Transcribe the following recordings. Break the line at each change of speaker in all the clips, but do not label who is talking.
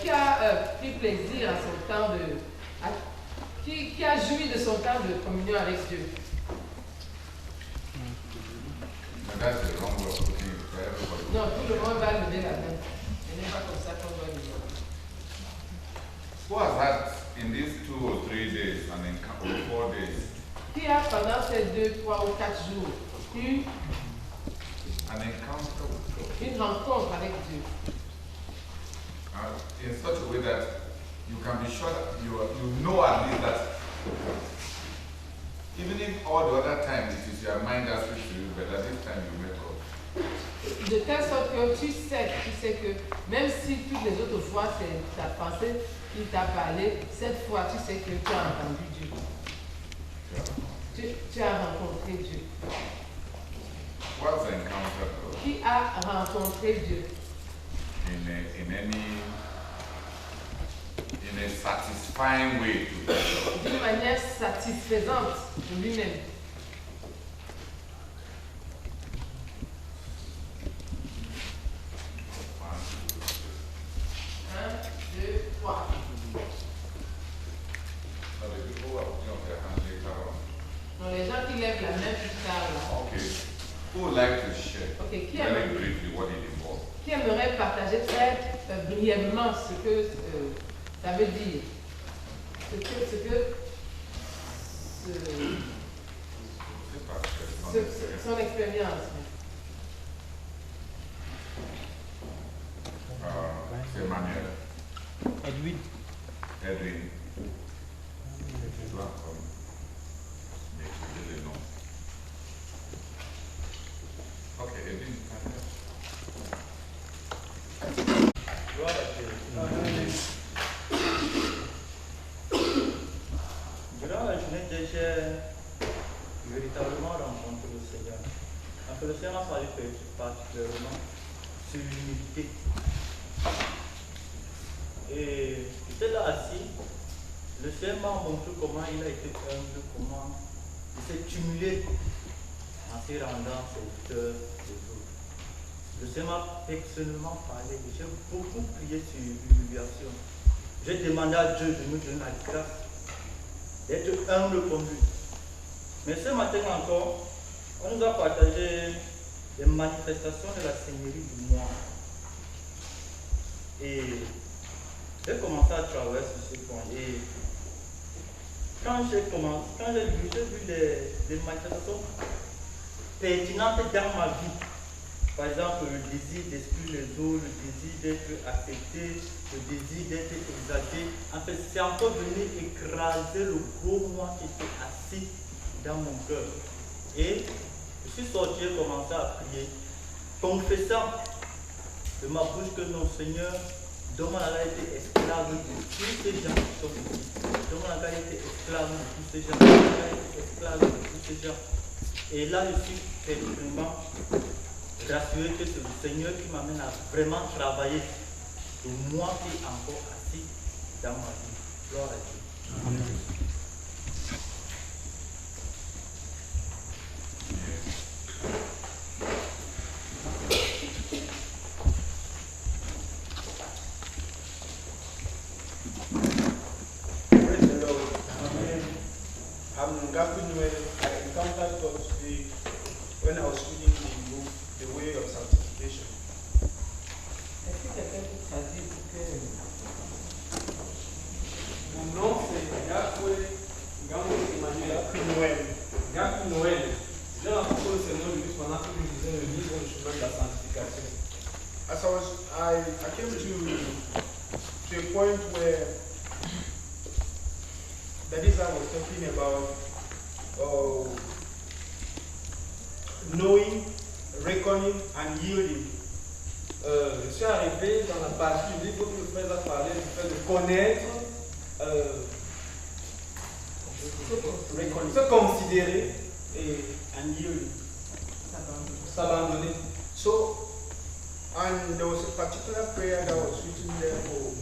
qui a pris plaisir à son temps qui a joui de son temps de communion avec Dieu? Non, tout le monde va lever la main. Ce n'est pas comme ça qu'on doit lever.
Who has had in these 2 or 3 days and in 4 days?
Qui a pendant ces 2, 3 ou 4 jours eu une rencontre avec Dieu?
In such a way that you can be sure that you know at least that even if all the other times it is your mind that speaks to you, but at this time you met God.
De telle sorte que tu sais que même si toutes les autres fois c'est ta pensée qui t'a parlé, cette fois tu sais que tu as entendu Dieu. Tu as rencontré Dieu.
What's encountered God?
Qui a rencontré Dieu?
In a satisfying way to himself.
D'une manière satisfaisante pour lui-même. Les gens qui lèvent la main plus tard là.
Okay. Who would like to share
Okay.
very briefly what it involves?
Qui aimerait partager très brièvement ce que ça veut dire? Son expérience.
C'est Manuel.
Edwin.
Ok, Edwin.
Durant la journée, j'ai véritablement rencontré le Seigneur. En fait, le Seigneur m'a parlé particulièrement sur l'humilité. Et j'étais là assis. Le Seigneur m'a montré comment il a été humble, comment il s'est cumulé en se rendant serviteur des autres. Le Seigneur m'a personnellement parlé. J'ai beaucoup prié sur l'humiliation. J'ai demandé à Dieu de nous donner la grâce d'être humble comme lui. Mais ce matin encore, on nous a partagé les manifestations de la Seigneurie du mois. Et j'ai commencé à traverser ce point. Et quand j'ai vu les manifestations pertinentes dans ma vie, par exemple le désir d'exclure les autres, le désir d'être accepté, le désir d'être exalté, en fait c'est encore venu écraser le gros moi qui était assis dans mon cœur. Et je suis sorti et commencé à prier, confessant de ma bouche que non Seigneur, dont on a été esclave de tous ces gens qui sont ici. Dont on a été esclave de tous ces gens. On a été esclave de tous ces gens. Et là, je suis personnellement rassuré que c'est le Seigneur qui m'amène à vraiment travailler. Et moi qui est encore assis dans ma vie. Gloire à Dieu. Amen.
I encountered God today when I was reading the book, The Way of Sanctification.
Est-ce que quelqu'un peut traduire pour que...
Mon nom c'est Gakwe Gambo Emmanuel. Gakwe Noël. J'ai rencontré le Seigneur Jésus pendant que je lisais le livre Le chemin de la sanctification.
As I came to a point where that is I was talking about knowing, reckoning and yielding.
Je suis arrivé dans la partie du livre où le frère a parlé du fait de connaître, se considérer
and yielding.
s'abandonner.
So, and there was a particular prayer that was written there for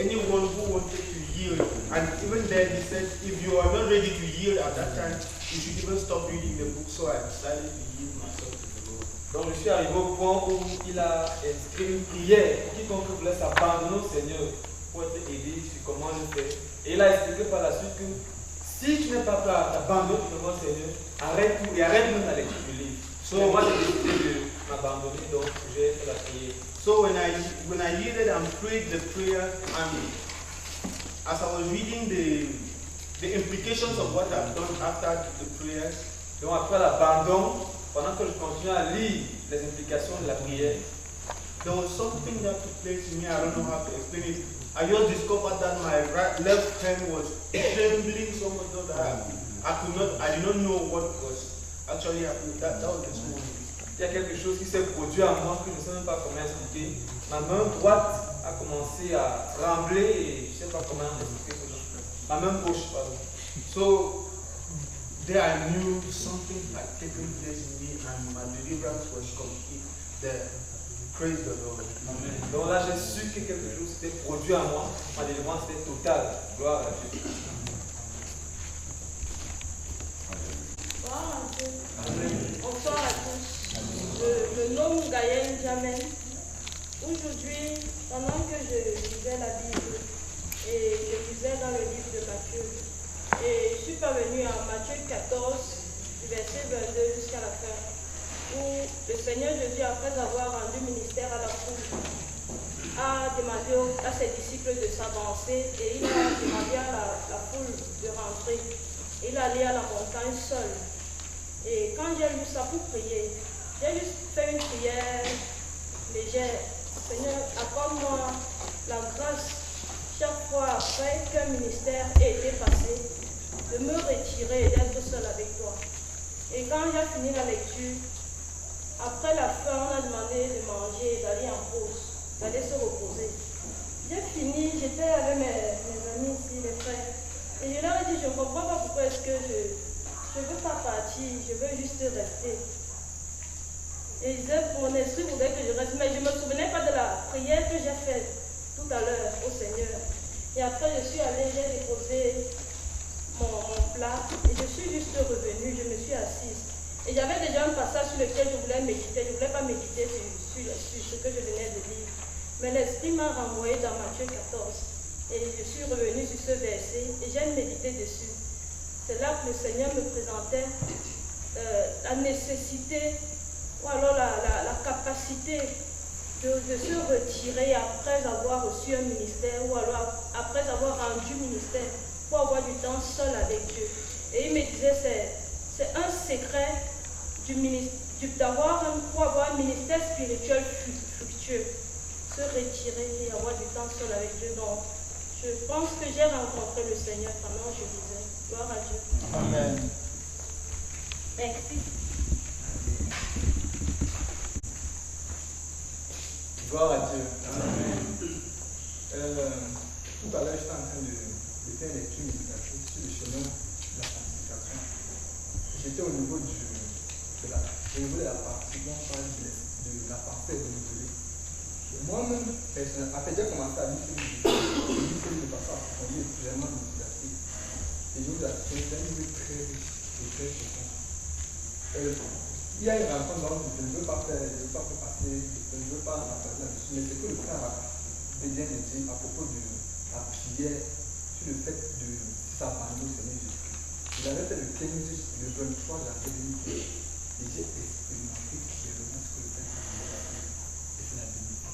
anyone who wanted to yield. And even then he said, if you are not ready to yield at that time, you should even stop reading the book. So I decided to yield myself to the Lord.
Donc je suis arrivé au point où il a inscrit une prière pour quiconque voulait s'abandonner au Seigneur pour être aidé sur comment le faire. Et il a expliqué par la suite que si tu n'es pas prêt à t'abandonner au Seigneur, arrête tout et arrête même la lecture du livre. So moi j'ai décidé de m'abandonner, donc j'ai fait la prière.
So when I yielded and prayed the prayer, and as I was reading the implications of what I've done after the prayers,
Donc après l'abandon, pendant que je continuais à lire les implications de la prière,
there was something that took place in me. I don't know how to explain it. I just discovered that my left hand was trembling so much that I did not know what was actually happening. That was the small.
il y a quelque chose qui s'est produit en moi que je ne sais même pas comment expliquer. Ma main droite a commencé à trembler et je ne sais pas comment expliquer cela. Ma main gauche, pardon.
So there I knew something had taken place in me and my deliverance was complete there. Praise the Lord.
Amen. Donc là, j'ai su que quelque chose s'était produit en moi. Ma délivrance était totale. Gloire à Dieu.
Gloire à Dieu. Bonsoir à tous. Je me nomme Gaëlle Jamel. Aujourd'hui, pendant que je lisais la Bible et je lisais dans le livre de Matthieu, et je suis parvenue à Matthieu 14, du verset 22 jusqu'à la fin, où le Seigneur Jésus, après avoir rendu ministère à la foule, a demandé à ses disciples de s'avancer et il a demandé à la foule de rentrer. Il allait à la montagne seul. Et quand j'ai lu ça pour prier, j'ai juste fait une prière légère. Seigneur, accorde-moi la grâce, chaque fois après qu'un ministère ait été passé, de me retirer et d'être seul avec toi. Et quand j'ai fini la lecture, après la fin, on a demandé de manger et d'aller en pause, d'aller se reposer. J'ai fini, j'étais avec mes amis ici, mes frères, et je leur ai dit, je ne comprends pas pourquoi est-ce que je ne veux pas partir, je veux juste rester. Et ils disaient, mon esprit voudrait que je reste, mais je ne me souvenais pas de la prière que j'ai faite tout à l'heure au Seigneur. Et après, je suis allée, j'ai déposé mon plat, et je suis juste revenue, je me suis assise. Et j'avais déjà un passage sur lequel je voulais méditer, je ne voulais pas méditer sur ce que je venais de lire. Mais l'Esprit m'a renvoyé dans Matthieu 14. Et je suis revenue sur ce verset et j'ai médité dessus. C'est là que le Seigneur me présentait la nécessité ou alors la capacité de se retirer après avoir reçu un ministère ou alors après avoir rendu ministère pour avoir du temps seul avec Dieu. Et il me disait, c'est un secret pour avoir un ministère spirituel fructueux. Se retirer et avoir du temps seul avec Dieu. Donc, je pense que j'ai rencontré le Seigneur pendant que je disais. Gloire à Dieu.
Amen.
Merci.
Gloire à Dieu. Amen. Tout à l'heure, j'étais en train de faire une lecture méditative sur le chemin de la sanctification. J'étais au niveau de la partie dont on parle de la pensée renouvelée. Moi-même, personnellement, après j'ai commencé à lire de façon approfondie et vraiment méditative. Et je vous assure, c'est un livre très riche et très profond. Il y a une rencontre dont je ne veux pas faire passer, je ne veux pas en parler là-dessus, mais c'est que le frère a bien dit à propos de la prière sur le fait de s'abandonner au Seigneur Jésus-Christ. Il avait fait le 15, le 23 janvier 2015 et j'ai expérimenté clairement ce que le Père a fait. Et c'est la bénédiction.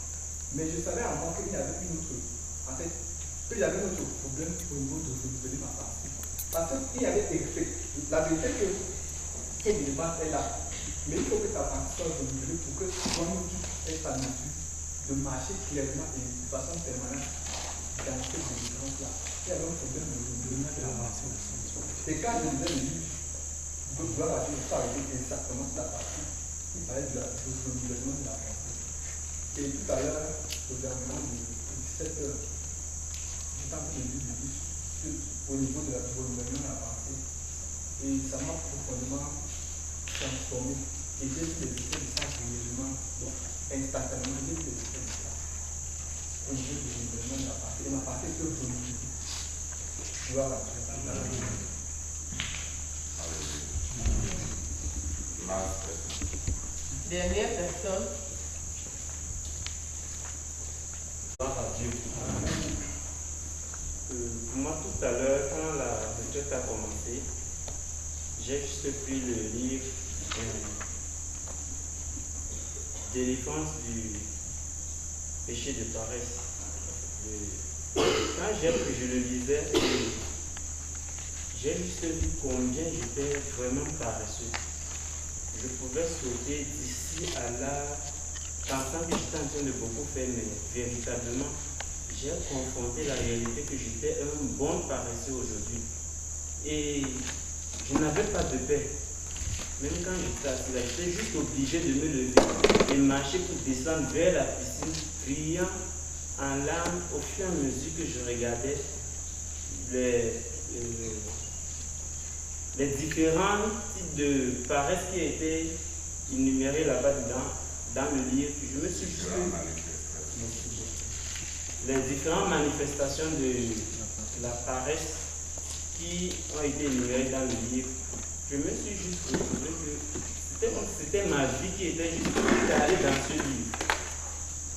Mais je savais en moi qu'il y avait une autre, en fait, qu'il y avait un autre problème au niveau de renouveler ma pensée. Parce qu'il y avait la vérité que l'élément est là. Mais il faut que ta pensée soit renouvelée pour que toi-même tu aies ta mesure de marcher clairement et de façon permanente dans cette délivrance-là. Il y avait un problème de renouvellement de la pensée. Et quand je lisais le livre, de gloire à Dieu, ça arrive exactement sur la partie qui parlait du renouvellement de la pensée. Et tout à l'heure, au gouvernement de 17h, j'étais en train de lire le livre au niveau du renouvellement de la pensée. Et ça m'a profondément transformé. Et j'ai vu les effets de ça réellement, donc instantanément, j'ai vu les effets de ça. Au niveau du renouvellement de la pensée. Et ma pensée se renouvelle. Gloire à Dieu.
Last question.
Dernière
tout à l'heure, quand la retraite a commencé, j'ai juste pris le livre Délivrance du péché de paresse. Quand je le lisais, j'ai juste vu combien j'étais vraiment paresseux. Je pouvais sauter d'ici à là, pensant que j'étais en train de beaucoup faire, mais véritablement, j'ai confronté la réalité que j'étais un bon paresseux aujourd'hui. Et je n'avais pas de paix. Même quand j'étais assis là, j'étais juste obligé de me lever et marcher pour descendre vers la piscine, priant en larmes au fur et à mesure que je regardais les différents types de paresse qui étaient énumérés là-bas dans le livre. Je me suis juste... Les différentes manifestations de la paresse qui ont été énumérées dans le livre, je me suis juste retrouvé que c'était ma vie qui était juste calée dans ce livre.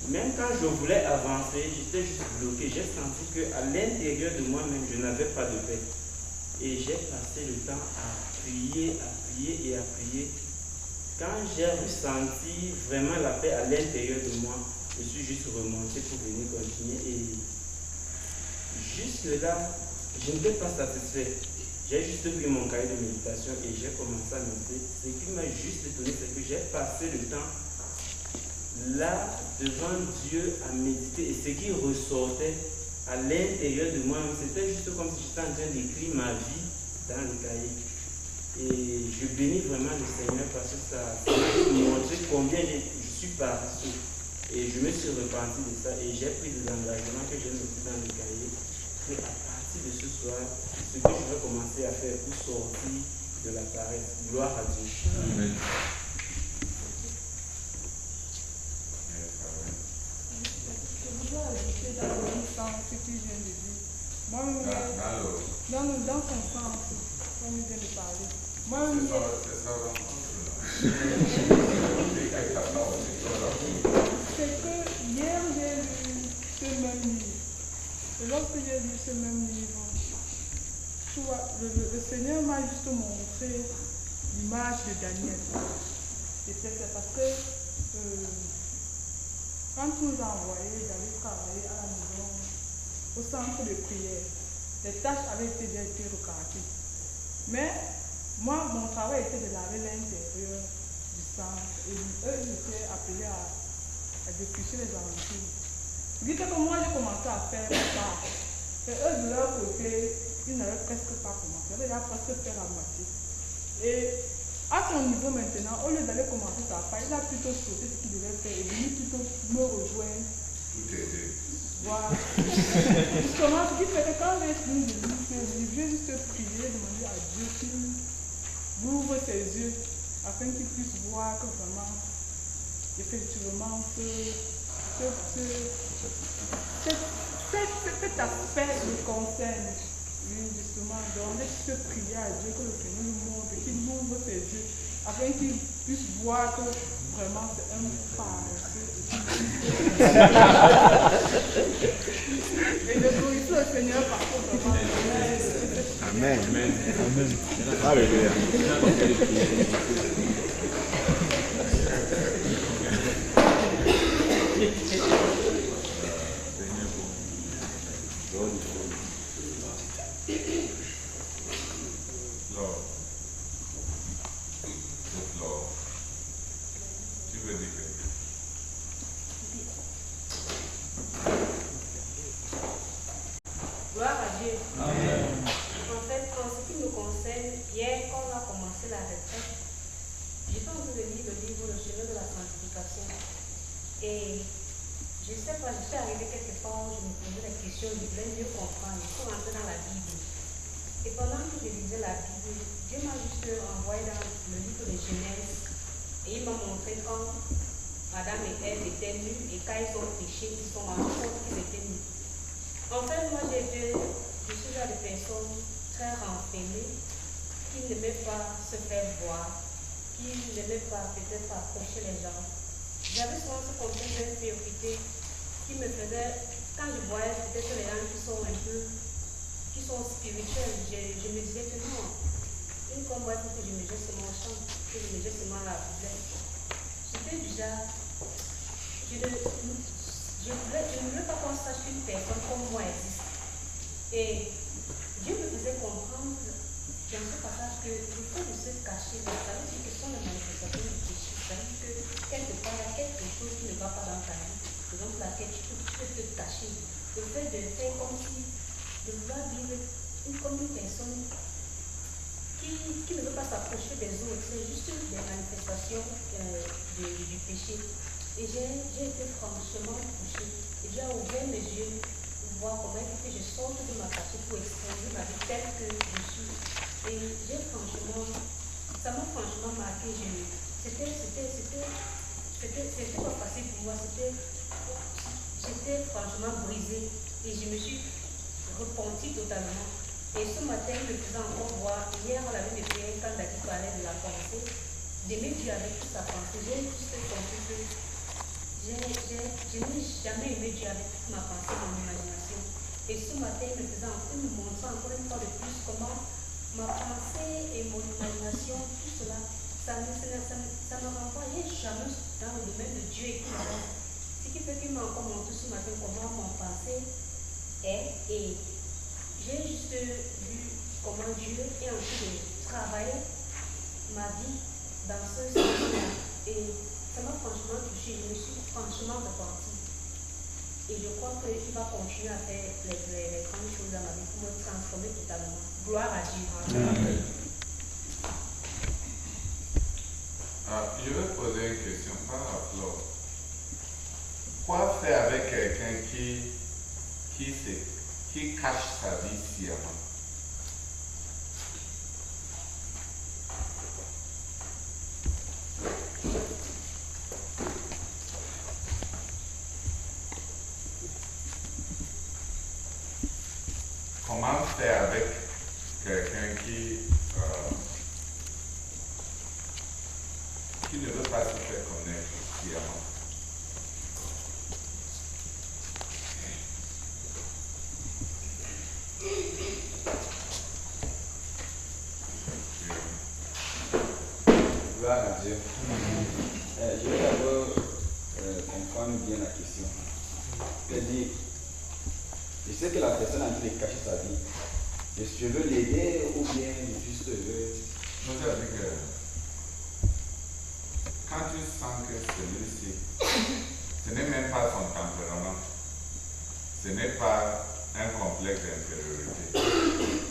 Même quand je voulais avancer, j'étais juste bloqué. J'ai senti qu'à l'intérieur de moi-même, je n'avais pas de paix. Et j'ai passé le temps à prier et à prier. Quand j'ai ressenti vraiment la paix à l'intérieur de moi, je suis juste remonté pour venir continuer. Et jusque-là, je n'étais pas satisfait. J'ai juste pris mon cahier de méditation et j'ai commencé à méditer. Ce qui m'a juste étonné, c'est que j'ai passé le temps là, devant Dieu, à méditer. Et ce qui ressortait à l'intérieur de moi, c'était juste comme si j'étais en train d'écrire ma vie dans le cahier. Et je bénis vraiment le Seigneur parce que ça m'a montré combien je suis paresseux. Et je me suis repenti de ça et j'ai pris des engagements que j'ai mis dans le cahier. Et à partir de ce soir, ce que je vais commencer à faire pour sortir de la paresse. Gloire à Dieu. Amen.
Je voudrais ajouter dans le même sens ce qu'il vient de dire. Moi-même, dans son sens, comme il vient de parler. Moi-même, c'est que hier j'ai lu ce même livre. Et lorsque j'ai lu ce même livre, tu vois, le Seigneur m'a juste montré l'image de Daniel. Et c'est parce que quand on nous a envoyés d'aller travailler à la maison, au centre de prière, les tâches avaient déjà été reparties. Mais moi, mon travail était de laver l'intérieur du centre. Et eux, ils étaient appelés à déplucher les aventures. Ce qui fait que moi, j'ai commencé à faire ça. Et eux, de leur côté, ils n'avaient presque pas commencé. Ils avaient presque fait la moitié. Et à son niveau maintenant, au lieu d'aller commencer sa part, il a plutôt sauté ce qu'il devait faire et venu plutôt me rejoindre.
Tout aider.
Voilà. Justement, ce qui fait que quand j'ai fini de lire ce livre, j'ai juste prié, demandé à Dieu qu'il ouvre ses yeux afin qu'il puisse voir que vraiment, effectivement, cet aspect me concerne. Oui, justement, donc je peux prier à Dieu que le Seigneur nous montre, qu'il ouvre ses yeux, afin qu'il puisse voir que vraiment c'est un paresseux. Et je glorifie le Seigneur par contre vraiment.
Amen. Amen. Amen. Alléluia.
Gloire à Dieu. Amen. En fait, en ce qui nous concerne, hier, quand on a commencé la retraite, j'étais en train de lire le livre Le chemin de la sanctification. Et je ne sais pas, je suis arrivée quelque part où je me posais la question, je voulais mieux comprendre, il faut rentrer dans la Bible. Et pendant que je lisais la Bible, Dieu m'a juste envoyé dans le livre de Genèse. Et il m'a montré quand Adam et Ève étaient nus et quand ils ont péché, ils sont rendus compte qu'ils étaient nus. En fait, moi, je suis là des personnes très renfermées qui n'aimaient pas se faire voir, qui n'aimaient pas peut-être approcher les gens. J'avais souvent ce complexe d'infériorité qui me faisait, quand je voyais peut-être les gens qui sont un peu qui sont spirituels. Je me disais que non, une comme moi, il faut que je me jette seulement au champ, que je me jette seulement à la poubelle. J'étais déjà, je ne veux pas qu'on sache qu'une personne comme moi existe. Et Dieu me faisait comprendre dans ce passage que le fait de se cacher, ça veut dire que ce sont les manifestations du péché. Ça veut dire que quelque part, il y a quelque chose qui ne va pas dans ta vie, donc laquelle tu peux te cacher. Le fait de faire comme si, de vouloir vivre comme une personne qui ne veut pas s'approcher des autres, c'est juste des manifestations du péché. Et j'ai été franchement touchée. Et Dieu a ouvert mes yeux pour voir comment il faut que je sorte de ma cachette pour exposer ma vie telle que je suis. Et ça m'a franchement marqué. C'était pas facile pour moi. J'étais franchement brisée. Et je me suis repentie totalement. Et ce matin, il me faisait encore voir. Hier, on avait mes prières quand Daki parlait de la pensée. D'aimer Dieu avec toute sa pensée. J'ai juste pensé que je n'ai jamais aimé Dieu avec toute ma pensée, mon imagination. Et ce matin, il me montrait encore une fois de plus comment ma pensée et mon imagination, tout cela, ça me renvoie jamais dans le domaine de Dieu et tout ça. Ce qui fait qu'il m'a encore montré ce matin comment mon pensée est. Et j'ai juste vu comment Dieu est en train de travailler ma vie dans ce sens-là. Et ça m'a franchement touchée. Je me suis franchement repentie. Et je crois qu'il va continuer à faire les grandes choses dans ma vie pour me transformer totalement. Gloire à Dieu. Amen.
Je vais poser une question par la Flore. Quoi faire avec quelqu'un qui cache sa vie sciemment? Comment faire avec quelqu'un qui ne veut pas se faire connaître sciemment?
Gloire à Dieu. Je vais d'abord comprendre bien la question. C'est-à-dire, je sais que la personne a envie de cacher sa vie. Je veux l'aider ou bien juste
C'est-à-dire que quand tu sens que celui-ci, ce n'est même pas son tempérament, ce n'est pas un complexe d'infériorité,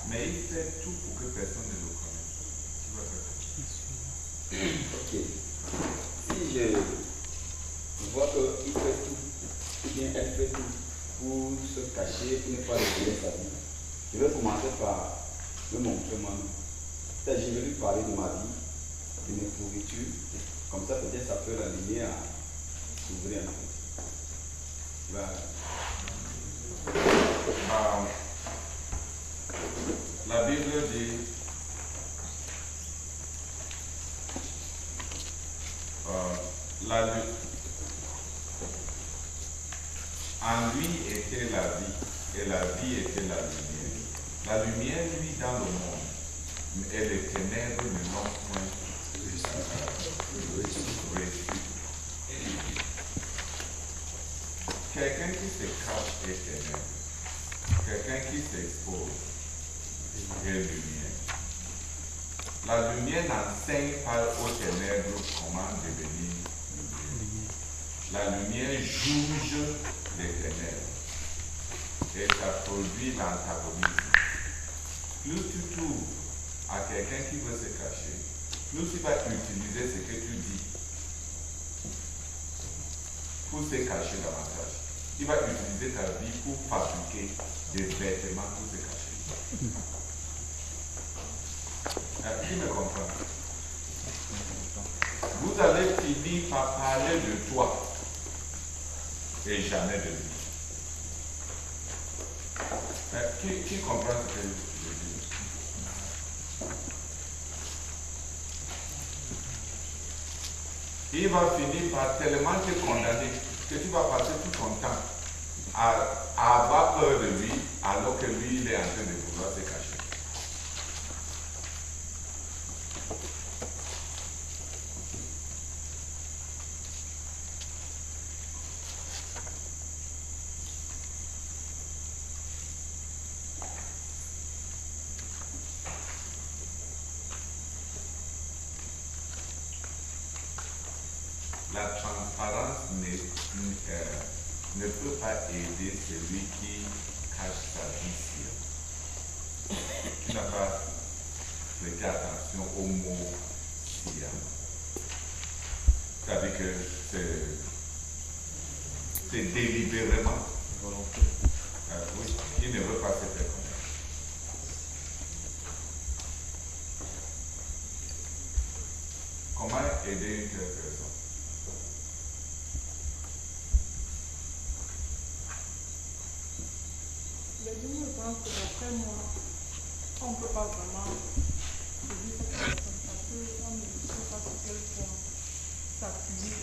mais il fait tout pour que personne ne le connaisse. Tu vas faire quoi?
Ok. Si je vois qu'il fait tout, ou bien elle fait tout pour se cacher, pour ne pas révéler sa vie, je vais commencer par me montrer moi-même. C'est-à-dire, je vais lui parler de ma vie, de mes pourritures, comme ça peut-être ça peut l'animer à s'ouvrir un peu. Voilà.
La Bible dit en lui était la vie, et la vie était la lumière. La lumière vit dans le monde, et les ténèbres ne l'ont point reçu. Quelqu'un qui se cache est ténèbre. Quelqu'un qui s'expose est lumière. La lumière n'enseigne pas aux ténèbres comment devenir lumière. La lumière juge les ténèbres et ça produit l'antagonisme. Plus tu t'ouvres à quelqu'un qui veut se cacher, plus il va utiliser ce que tu dis pour se cacher davantage. Il va utiliser ta vie pour fabriquer des vêtements pour se cacher. Qui me comprend? Vous allez finir par parler de toi et jamais de lui. Qui comprend ce que je dis? Il va finir par tellement te condamner que tu vas passer tout ton temps à avoir peur de lui alors que lui, il est en train de vouloir se cacher. La transparence ne peut pas aider celui qui cache sa vie sciemment. Tu n'as pas prêté attention au mot sciemment. C'est-à-dire que c'est délibérément. Oui, il ne veut pas se faire connaître. Comment aider une telle personne?
Je pense que d'après moi, on ne peut pas vraiment aider cette personne parce qu'on ne sait pas sur quel point s'appuyer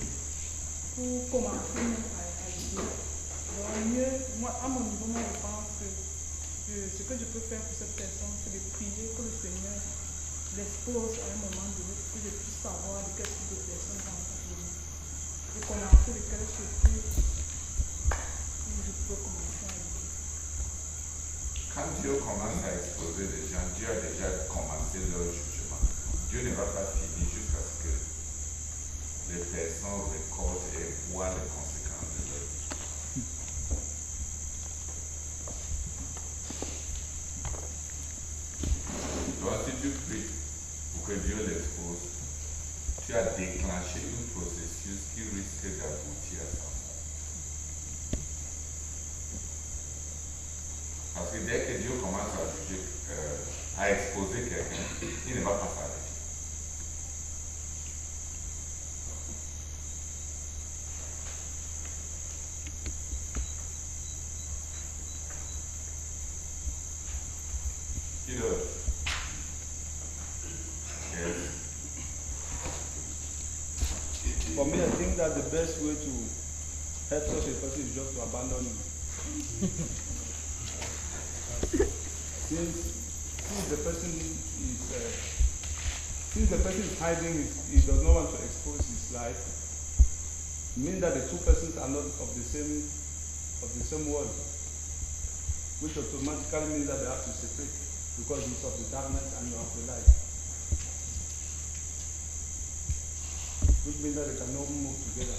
pour commencer même à aider. Donc mieux, moi à mon niveau, moi je pense que ce que je peux faire pour cette personne, c'est de prier que le Seigneur l'expose à un moment donné pour que je puisse savoir de quel type de personne j'ai envie de venir. Et commencer de quelle structure où je peux commencer à aider.
Quand Dieu commence à exposer les gens, Dieu a déjà commencé leur jugement. Dieu ne va pas finir jusqu'à ce que les personnes récoltent et voient les conséquences de leur vie. Donc si tu pries pour que Dieu l'expose, tu as déclenché un processus qui risque d'aboutir à ça. Parce que dès que Dieu commence à juger, à exposer quelqu'un, il ne va pas s'arrêter. Qui d'autre? Yes.
For me, I think that the best way to help such a person is just to abandon him. Since the person is hiding, he does not want to expose his life. It means that the two persons are not of the same world, which automatically means that they have to separate because he's of the darkness and you are of the light, which means that they cannot move together.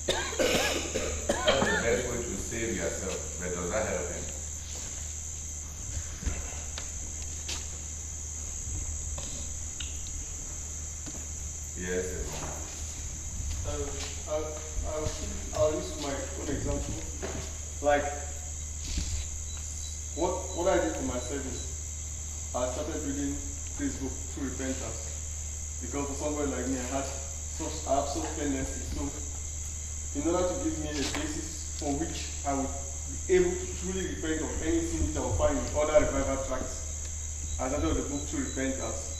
That's the best way to save yourself, but does that help him? Yes,
I'll use my own example. Like, what I did for myself is I started reading Facebook through repentance. Because for somebody like me, I have such tendency. So, in order to give me a basis for which I would be able to truly repent of any sin which I will find in other revival tracts, I started the book through repentance.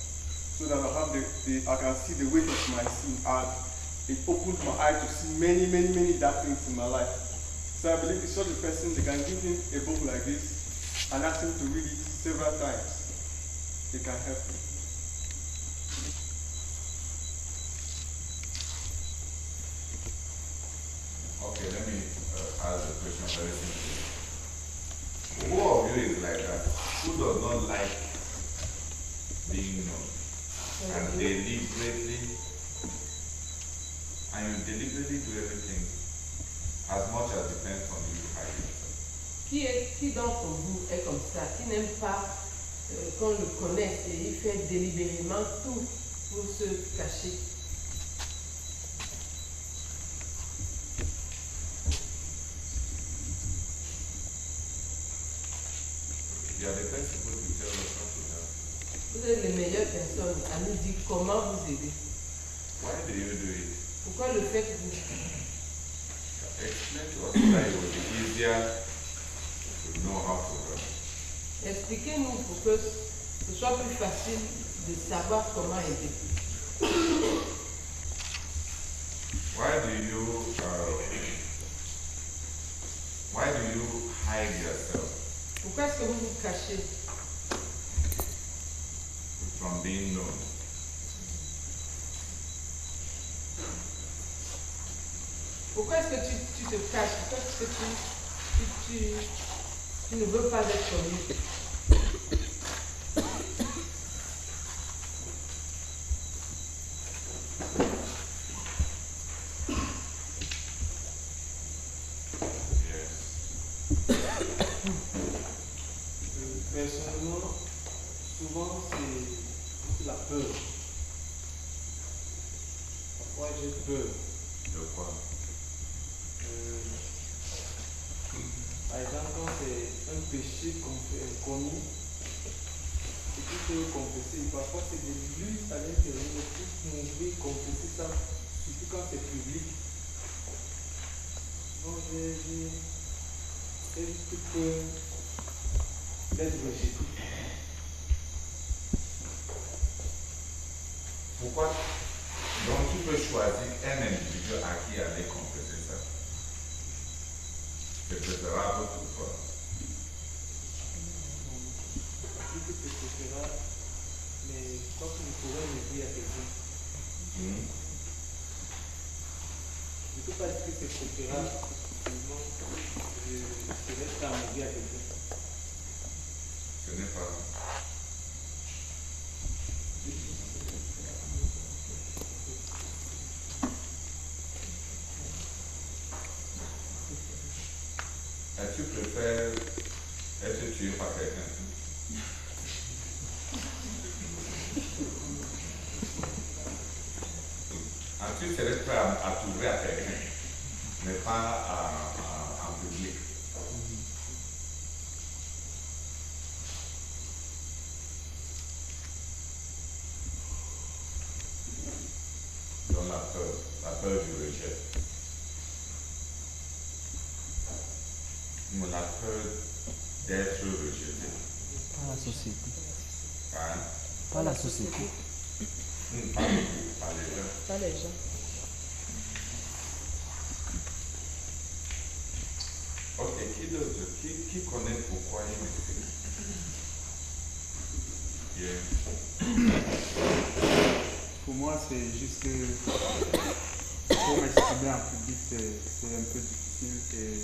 So that I can see the weight of my sin, and it opens my eye to see many, many, many dark things in my life. So I believe it's such a person, they can give him a book like this and ask him to read it several times. It can help him.
Okay, let me ask the question very simply. Who of you is like that? Who does not like being known? And deliberately, and you deliberately do everything as much as depends on you to hide yourself.
Qui d'entre vous est comme ça, qui n'aime pas qu'on le connaisse et il fait délibérément tout pour se cacher?
Il y a des personnes qui vous tell us how to help.
Vous êtes les meilleures personnes à nous dire comment vous aider.
Why do you do it?
Pourquoi le faites-vous?
Explain to us why it would be easier to know how to help.
Expliquez-nous pour que ce soit plus facile de savoir comment aider.
Why do you hide yourself?
cacher.
From being known.
Pourquoi est-ce que tu te caches? Pourquoi est-ce que tu ne veux pas être connu?
Personnellement, souvent c'est la peur. Parfois j'ai peur.
De quoi?
Par exemple, quand c'est un péché qu'on fait commis, c'est qu'il faut confesser. Parfois c'est des luttes à l'intérieur, mais plus m'ouvrir, confesser ça, surtout quand c'est public. Bon, j'ai juste peur d'être rejeté.
Pourquoi? Donc tu peux choisir un individu à qui aller confesser ça. C'est préférable pour toi.
Je sais que c'est préférable, mais je crois que je pourrais me dire à quelqu'un. Je ne peux pas dire que c'est préférable, sinon je serais prêt à m'ouvrir à quelqu'un.
Ce n'est pas. Tu préfères être tué par quelqu'un? Tu serais prêt à t'ouvrir à quelqu'un, mais pas en public. Donc la peur du rejet. On a peur d'être rejeté.
Par la société.
Hein?
Par la société.
Pas les gens.
Pas les gens.
Ok, qui d'autre? Qui connaît pourquoi il m'écrit?
Pour moi, c'est juste que pour m'exprimer en public, c'est un peu difficile et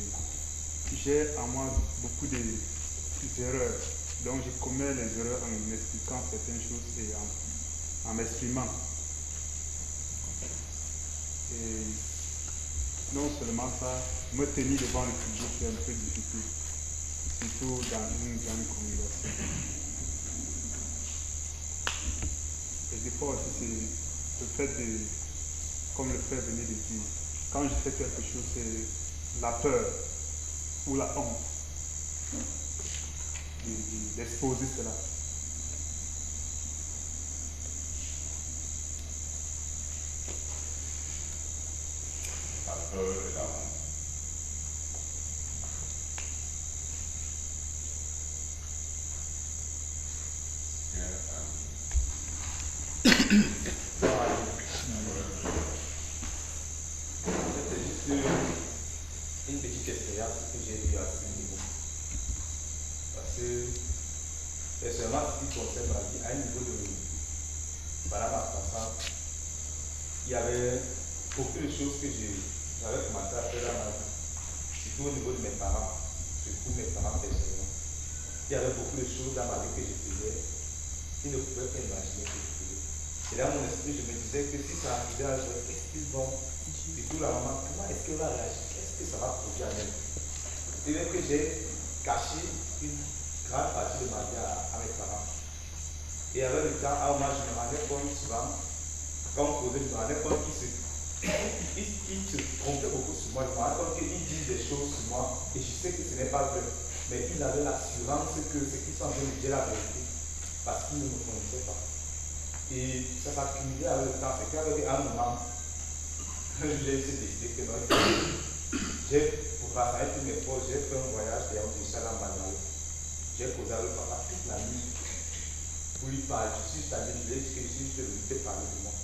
j'ai en moi beaucoup d'erreurs. Donc je commets les erreurs en expliquant certaines choses et en m'exprimant. Et non seulement ça, me tenir devant le public c'est un peu difficile, surtout dans une grande congrégation. Et des fois aussi c'est le fait de, comme le frère venait de dire, quand je fais quelque chose, c'est la peur ou la honte d'exposer cela.
La peur et la honte.
C'était juste une petite expérience que j'ai eue à ce niveau. Parce que, personnellement, ce qui concerne ma vie, à un niveau de voilà ma croissance, il y avait beaucoup de choses que j'avais commencé à faire dans ma vie, surtout au niveau de mes parents, surtout mes parents personnellement. Il y avait beaucoup de choses dans ma vie que je faisais qu'ils ne pouvaient pas imaginer que je faisais. Et dans mon esprit, je me disais que si ça arrivait à jouer, qu'est-ce qu'ils vont, surtout la maman, comment est-ce qu'elle va réagir, qu'est-ce que ça va produire à elle. C'est-à-dire que j'ai caché une grande partie de ma vie à mes parents. Et avec le temps, à moi, je me rendais compte souvent, quand on posait, je me rendais compte qu'ils se trompaient beaucoup sur moi. Je me rendais compte qu'ils disent des choses sur moi et je sais que ce n'est pas vrai. Mais ils avaient l'assurance que ce qu'ils sont en train de dire la vérité parce qu'ils ne me connaissaient pas. Et ça s'accumulait avec le temps. C'est qu'avec un moment, j'ai décidé que non, pour passer tous mes efforts, j'ai fait un voyage de Salam Banalo. J'ai posé avec le papa toute la nuit pour lui parler. Je suis allé, je lui ai dit que je suis venu te parler de moi.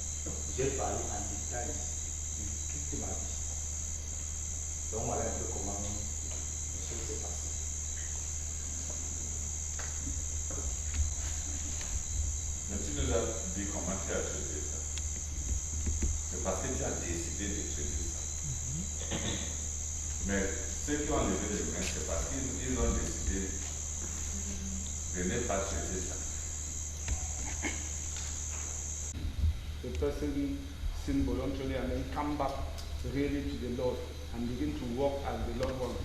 J'ai parlé en détail de toute ma vie. Donc voilà un peu comment les choses s'est passées.
Mais ceux qui ont levé les mains, c'est parce qu'ils ont décidé de ne pas traiter ça.
The person sin voluntarily and then come back really to the Lord and begin to walk as the Lord wants.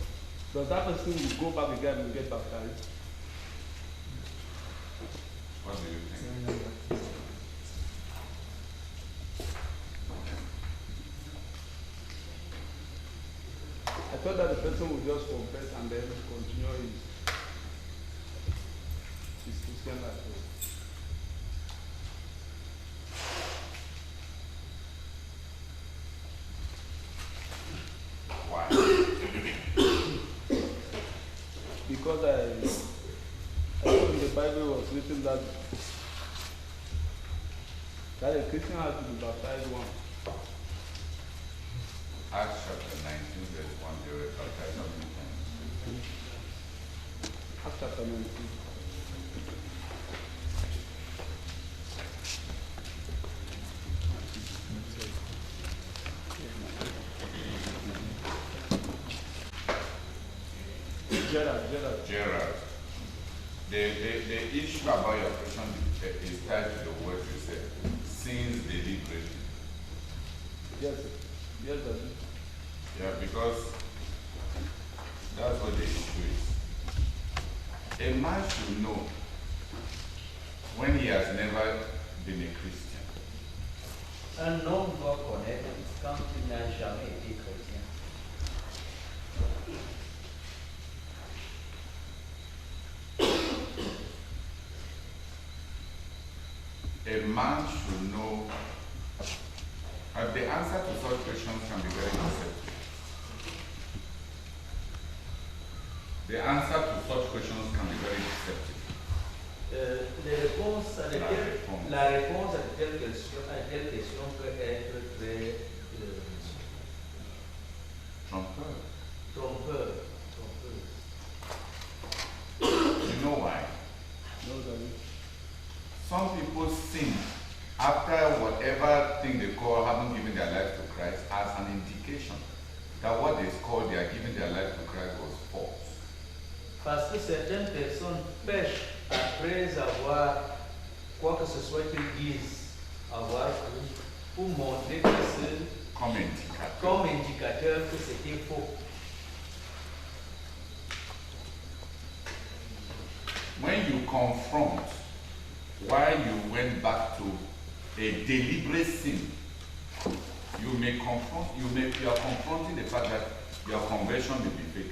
Does that person will go back again and get baptized?
What do you think?
I thought that the person would just confess and then continue his Christian life.
Why?
Because I thought in the Bible was written that a Christian has to be baptized once.
Acts chapter 19, verse 1, they were baptized how many times?
Acts chapter 19.
Gerard. The issue about your question is tied to the word you said, sins deliberately.
Yes, sir. Yes, sir.
Yeah, because that's what the issue is. A man should know when he has never been a Christian.
Un homme doit connaître quand il n'a jamais été chrétien.
A man should know. The answer to such questions can be very deceptive. The answer to such questions can be very deceptive.
La réponse à telle question peut être très trompeur.
You know why?
No, Daddy.
Some people sin after whatever thing they call having given their life to Christ as an indication that what they call they are giving their life to Christ was false.
Parce que certaines personnes pêchent après avoir, quoi que ce soit qu'ils disent, avoir pour montrer que c'est comme indicateur que c'était faux.
When you confront why you went back to a deliberate sin, you are confronting the fact that your conversion may be fake.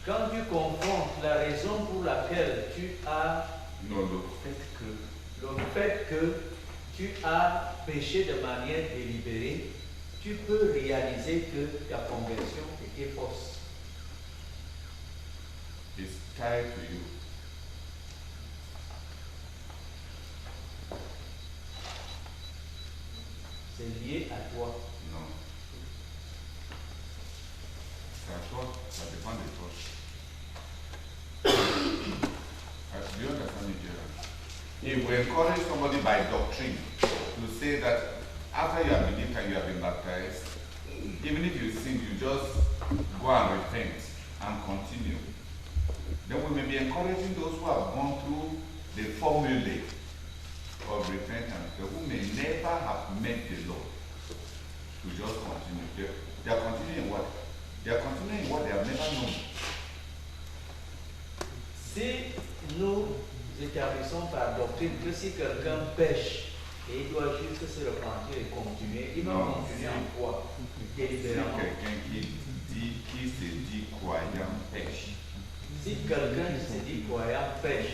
Quand tu confrontes la raison pour laquelle tu as
le
fait que tu as péché de manière délibérée, tu peux réaliser que ta conversion était fausse.
It's tied to you.
C'est lié à toi.
Non. C'est à toi, ça dépend de toi. Do you understand me, Gerald? If we encourage somebody by doctrine to say that after you have believed and you have been baptized, even if you sin, you just go and repent and continue, then we may be encouraging those who have gone through the formulae of repentance, but who may never have met the Lord, to just continue. They are continuing what? They are continuing what they have never known.
Si nous établissons par doctrine que si quelqu'un pêche et il doit juste se repentir et continuer, il va continuer en foi, délibérément.
Qui se dit croyant pêche.
Si quelqu'un qui se dit croyant pêche,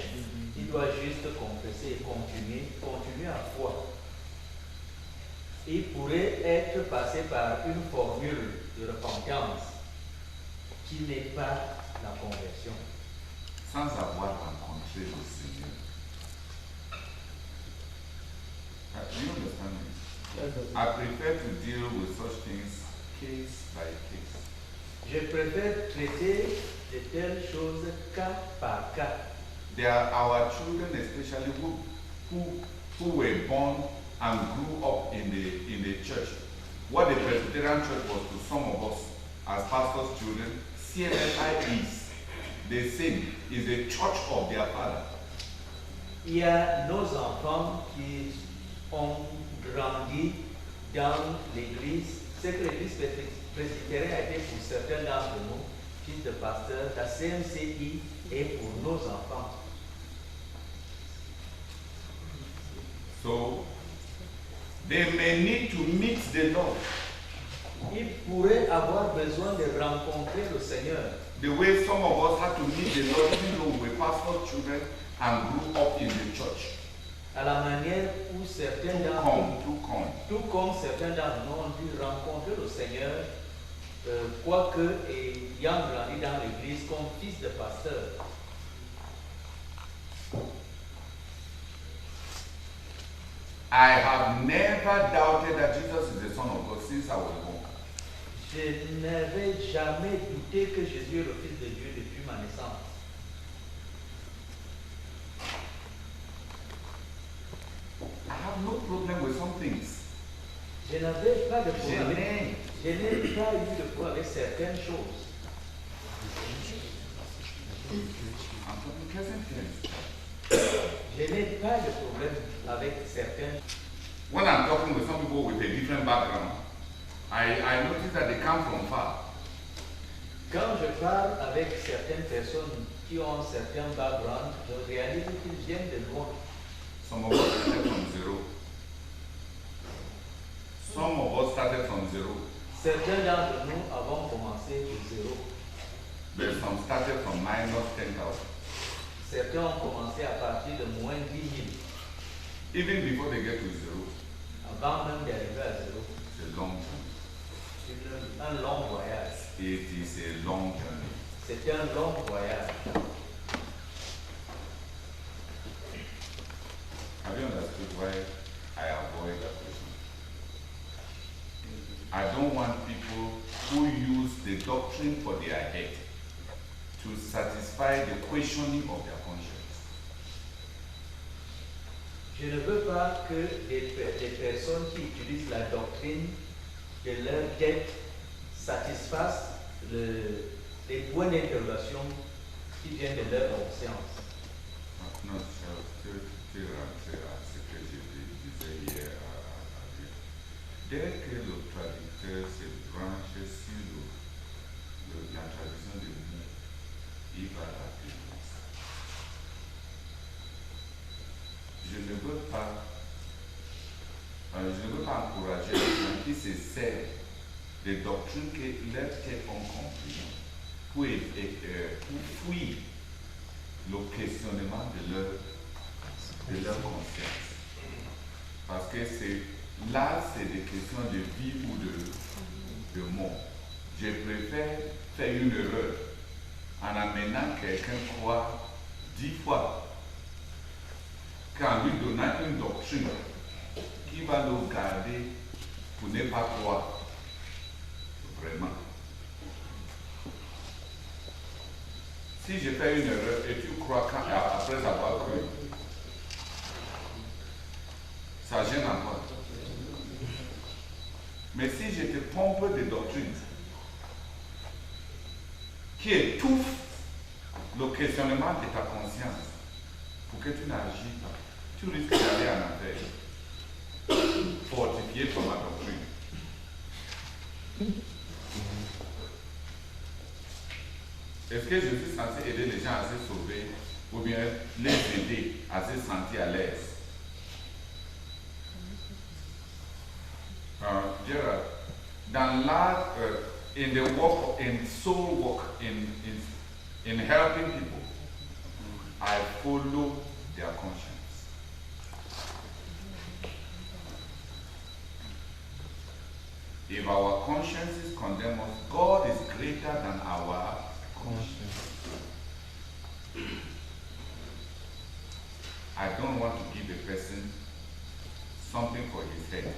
il doit juste confesser et continuer en foi. Il pourrait être passé par une formule de repentance qui n'est pas la conversion.
Sans avoir rencontré le Seigneur. Do you understand me? Yes, I prefer to deal with such things case by case.
Je préfère traiter de telles choses cas par cas.
There are our children, especially who were born and grew up in the church. What the Presbyterian church was to some of us as pastors' children, CMSI is the same, is the church of their father.
Il y a nos enfants qui ont grandi dans l'église. C'est que l'église presbytérienne a été pour certains d'entre nous, fils de pasteurs, la CMCI est pour nos enfants.
So, they may need to meet the Lord.
Ils pourraient avoir besoin de rencontrer le Seigneur.
The way some of us had to meet the Lord, even though we were pastor children and grew up in the church.
À la manière où certains d'entre nous, tout comme certains d'entre nous ont dû rencontrer le Seigneur, quoique ayant grandi dans l'église comme fils de pasteur.
I have never doubted that Jesus is the Son of God since I was born.
Je n'avais jamais douté que Jésus est le Fils de Dieu depuis ma naissance.
I have no problem with some things.
Je n'avais pas de problème. Je n'ai pas eu de problème avec certaines choses.
I'm talking present tense.
Je n'ai pas de problème avec certaines.
When I'm talking with some people with a different background, I notice that they come from far.
Quand je parle avec certaines personnes qui ont un certain background, je réalise qu'ils viennent de loin.
Some of us started from zero. Some of us started from zero.
Certains d'entre nous avons commencé de zéro.
But some started from minus 10,000.
Certains ont commencé à partir de moins 10 000.
Even before they get to zero.
Avant même d'arriver à zéro.
It's a long journey.
C'est un long voyage.
It is a long journey.
C'est un long voyage.
Have you understood why I avoid that question? I don't want people who use the doctrine for their head to satisfy the questioning of their conscience.
Je ne veux pas que les personnes qui utilisent la doctrine de leur tête satisfassent les points d'interrogation qui viennent de leur conscience.
Non, c'est ce que je disais hier à Dieu. Dès que le traducteur se branche sur la traduction de mots, il va rater. Je ne veux pas encourager les gens qui se servent des doctrines que leurs têtes ont compris pour fuir le questionnement de leur conscience. Parce que c'est des questions de vie ou de mort. Je préfère faire une erreur en amenant quelqu'un croire 10 fois qu'en lui donnant une doctrine qui va le garder pour ne pas croire. Vraiment. Si je fais une erreur et tu crois après avoir cru, ça gêne encore. Mais si je te pompe des doctrines qui étouffent le questionnement de ta conscience pour que tu n'agis pas, tu risques d'aller en enfer, fortifié par ma doctrine. Est-ce que je suis censé aider les gens à se sauver ou bien les aider à se sentir à l'aise? Gerard, dans l'art, in the work, in soul work, in helping people, I follow their conscience. If our consciences condemn us, God is greater than our conscience. I don't want to give a person something for his head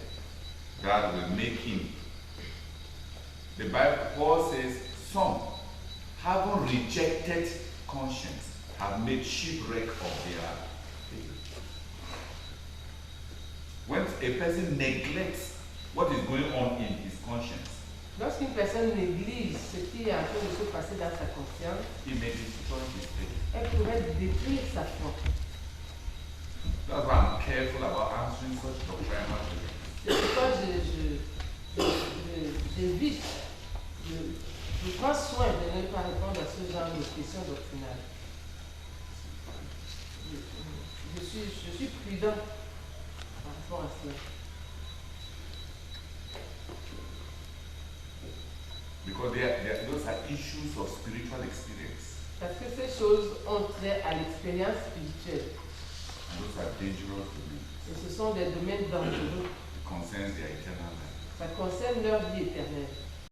that will make him. The Bible, Paul says, some, having rejected conscience, have made shipwreck of their faith. When a person neglects what is going on in his conscience,
Lorsqu'une personne néglige ce qui est en train de se passer dans sa conscience, elle pourrait détruire sa foi.
That's why I'm careful about answering such doctrinal questions.
C'est pourquoi j'évite, je prends soin de ne pas répondre à ce genre de questions doctrinales. Je suis prudent par rapport à cela.
Because those are issues of spiritual experience.
Parce que ces choses ont trait à l'expérience spirituelle.
And those are dangerous to me.
Et ce sont des domaines dangereux.
It concerns their eternal life.
Ça concerne leur vie éternelle.